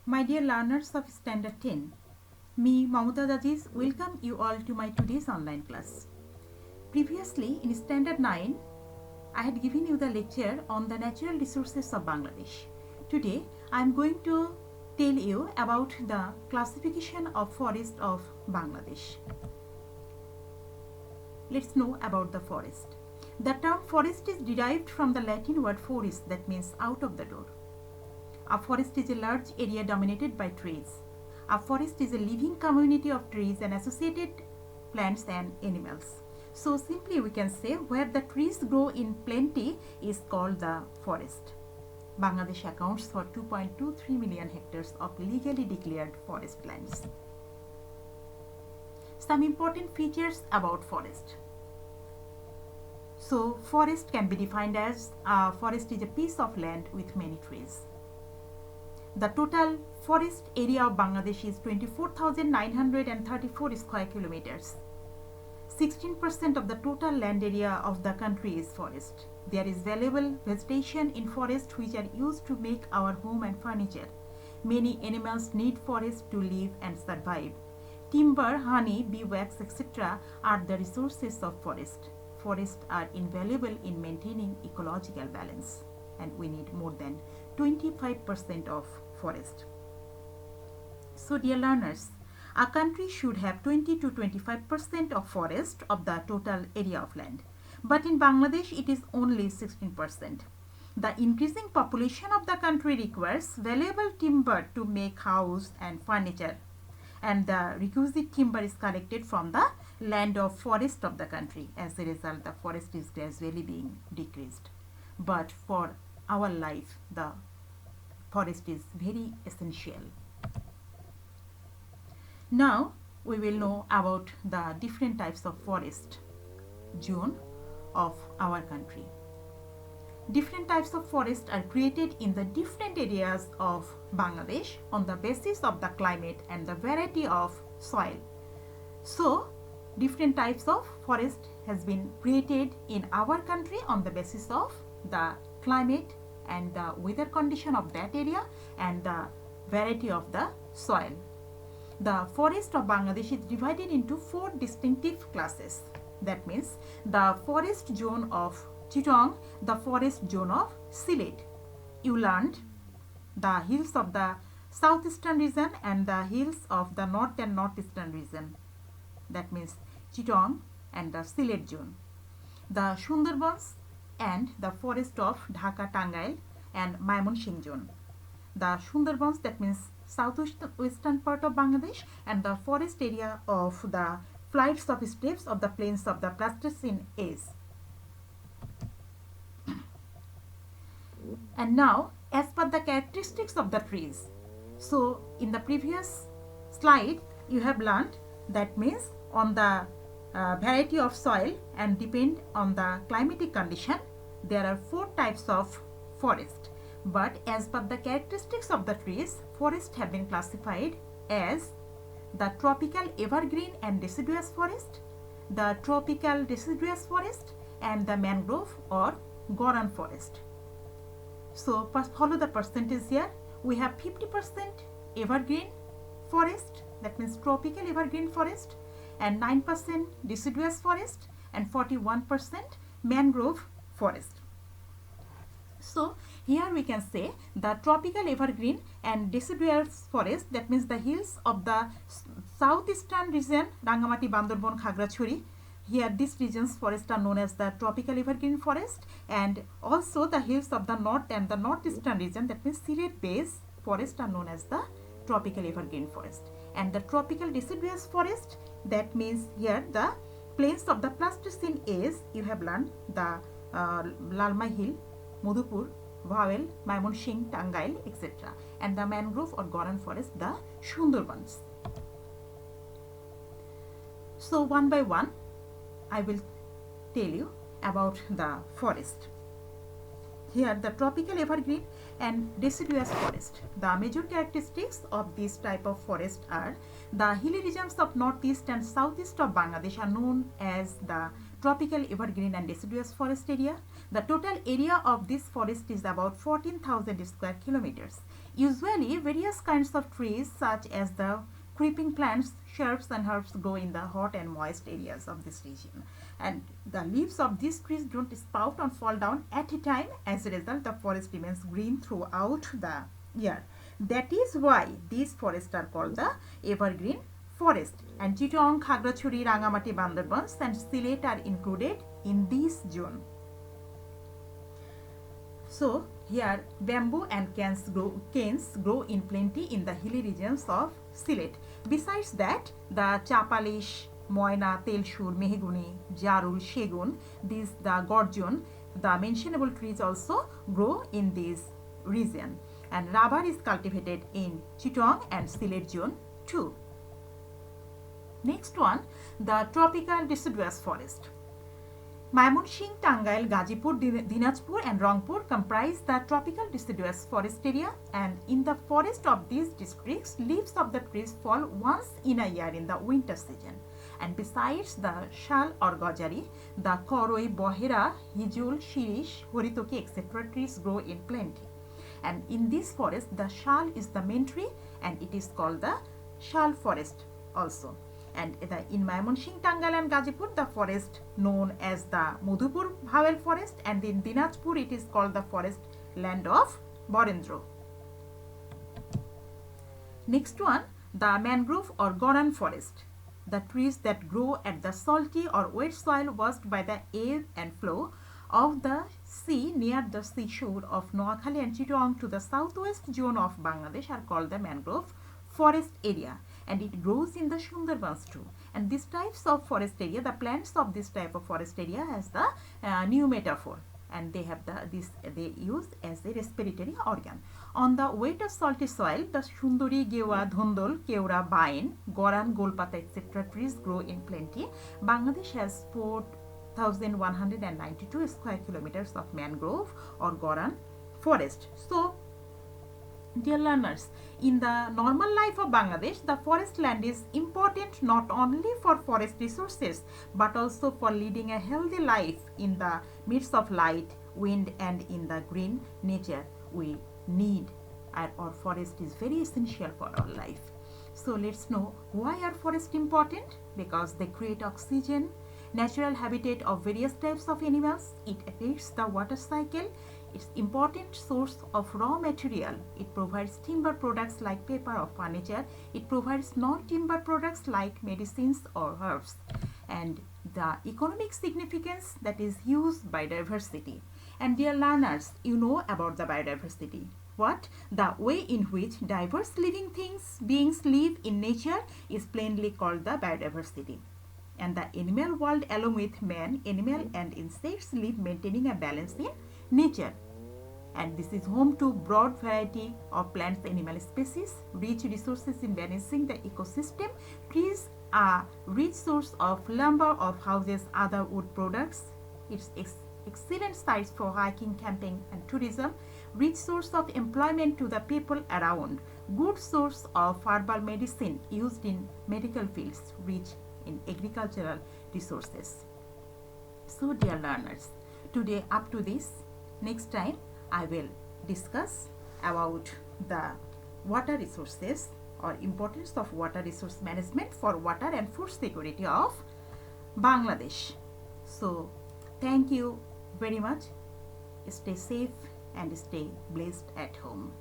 My dear learners of Standard 10, me, Mamutaz Aziz, welcome you all to my today's online class. Previously, in Standard 9, I had given you the lecture on the natural resources of Bangladesh. Today, I am going to tell you about the classification of forest of Bangladesh. Let's know about the forest. The term forest is derived from the Latin word foris, that means out of the door. A forest is a large area dominated by trees. A forest is a living community of trees and associated plants and animals. So simply we can say where the trees grow in plenty is called the forest. Bangladesh accounts for 2.23 million hectares of legally declared forest lands. Some important features about forest. So forest can be defined as a forest is a piece of land with many trees. The total forest area of Bangladesh is 24,934 square kilometers. 16% of the total land area of the country is forest. There is valuable vegetation in forest which are used to make our home and furniture. Many animals need forest to live and survive. Timber, honey, beeswax, etc. are the resources of forest. Forests are invaluable in maintaining ecological balance, and we need more than 25% of forest. So dear learners, a country should have 20 to 25% of forest of the total area of land. But in Bangladesh, it is only 16%. The increasing population of the country requires valuable timber to make house and furniture. And the requisite timber is collected from the land of forest of the country. As a result, the forest is gradually being decreased. But for our life, the forest is very essential. Now we will know about the different types of forest zone of our country. Different types of forests are created in the different areas of Bangladesh on the basis of the climate and the variety of soil. So different types of forest has been created in our country on the basis of the climate and the weather condition of that area and the variety of the soil. The forest of Bangladesh is divided into 4 distinctive classes. That means the forest zone of Chittagong, the forest zone of Sylhet. You learned the hills of the southeastern region and the hills of the north and northeastern region. That means Chittagong and the Sylhet zone. The Sundarbans and the forest of Dhaka, Tangail and Mymensingh zone. The Sundarbans, that means southwestern part of Bangladesh, and the forest area of the flights of steppes of the plains of the Pleistocene age. And now, as per the characteristics of the trees. So in the previous slide, you have learned that means on the variety of soil and depend on the climatic condition, there are 4 types of forest. But as per the characteristics of the trees, forests have been classified as the tropical evergreen and deciduous forest, the tropical deciduous forest, and the mangrove or goran forest. So follow the percentage here. We have 50% evergreen forest, that means tropical evergreen forest, and 9% deciduous forest and 41% mangrove forest. So here we can say the tropical evergreen and deciduous forest, that means the hills of the southeastern region, Rangamati, Bandarban, Khagrachari. Here these regions forests are known as the tropical evergreen forest, and also the hills of the north and the northeastern region, that means Sylhet base forest, are known as the tropical evergreen forest. And the tropical deciduous forest, that means here the plains of the Pleistocene age, you have learned the Lalmai Hill, Madhupur, Bhawel, Mymensingh, Tangail, etc. And the mangrove or goran forest, the Sundarbans. So one by one, I will tell you about the forest. Here the tropical evergreen and deciduous forest. The major characteristics of this type of forest are the hilly regions of northeast and southeast of Bangladesh are known as the tropical evergreen and deciduous forest area. The total area of this forest is about 14,000 square kilometers. usually various kinds of trees such as the creeping plants, shrubs and herbs grow in the hot and moist areas of this region. And the leaves of these trees don't sprout or fall down at a time. As a result, the forest remains green throughout the year. That is why these forests are called the evergreen forest. And Chittagong, Khagrachuri, Rangamati, Bandarbans and Sylhet are included in this zone. So here bamboo and canes grow in plenty in the hilly regions of Sylhet. Besides that, the Chapalish, Moyna, Telshur, Meheguni, Jarul, Shegun, the Gorjon, the mentionable trees also grow in this region. And rubber is cultivated in Chittagong and Sylhet zone too. Next one, the tropical deciduous forest. Mymensingh, Tangail, Gazipur, Dinajpur and Rangpur comprise the tropical deciduous forest area, and in the forest of these districts, leaves of the trees fall once in a year in the winter season. And besides the shal or gajari, the koroi, bohera, hijul, shirish, horitoki, etc. trees grow in plenty. And in this forest, the shal is the main tree and it is called the shal forest also. And in Mymensingh, Tangail and Gazipur, the forest known as the Madhupur Bhawel forest, and in Dinajpur it is called the forest land of Borendro. Next one, the mangrove or Goran forest. The trees that grow at the salty or wet soil washed by the ebb and flow of the sea near the seashore of Noakhali and Chittagong to the southwest zone of Bangladesh are called the mangrove forest area, and it grows in the Sundarbans too. And these types of forest area, the plants of this type of forest area has the new metaphor, and they have they use as a respiratory organ. On the wet or salty soil, the Sundari, Gewa, Dhondol, Keura, Bain, Goran, Golpata, etc. trees grow in plenty. Bangladesh has 4,192 square kilometers of mangrove or Goran forest. So, dear learners, in the normal life of Bangladesh, the forest land is important not only for forest resources but also for leading a healthy life in the midst of light, wind and in the green nature we need. Our forest is very essential for our life. So let's know why are forests important? Because they create oxygen, natural habitat of various types of animals, it affects the water cycle, it's important source of raw material, it provides timber products like paper or furniture, it provides non-timber products like medicines or herbs, and the economic significance, that is huge biodiversity. And dear learners, you know about the biodiversity. What? The way in which diverse living beings live in nature is plainly called the biodiversity. And the animal world along with man, animal and insects live maintaining a balance in nature. And this is home to broad variety of plants, animal species, rich resources in balancing the ecosystem. Trees are rich source of lumber of houses, other wood products. It's excellent sites for hiking, camping and tourism. Rich source of employment to the people around. Good source of herbal medicine used in medical fields. Rich in agricultural resources. So dear learners, today up to this. Next time I will discuss about the water resources or importance of water resource management for water and food security of Bangladesh. So thank you very much. Stay safe and stay blessed at home.